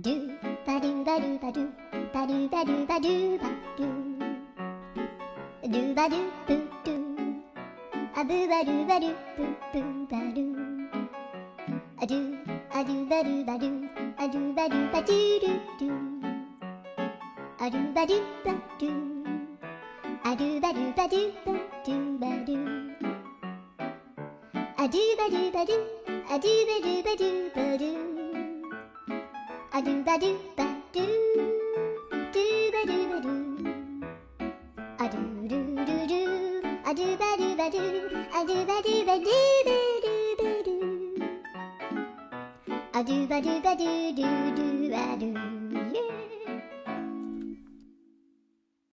ドゥバドゥバドゥバドゥバドゥバドゥバドゥバドゥドゥバドゥブドゥアブバドゥバドゥブブバドゥアドゥアドゥバドゥバドゥアドゥバドゥバドゥドゥドゥアドゥバドゥバドゥアドゥバドゥバドゥバドゥバドゥアドゥバドゥバドゥアドゥバドゥバドゥバドゥアドゥバドゥバドゥドゥバドゥバドゥアドゥルルルアドゥバドゥバドゥアドゥバドゥバドゥバドゥバドゥアドゥバドゥバドゥドゥドゥバドゥ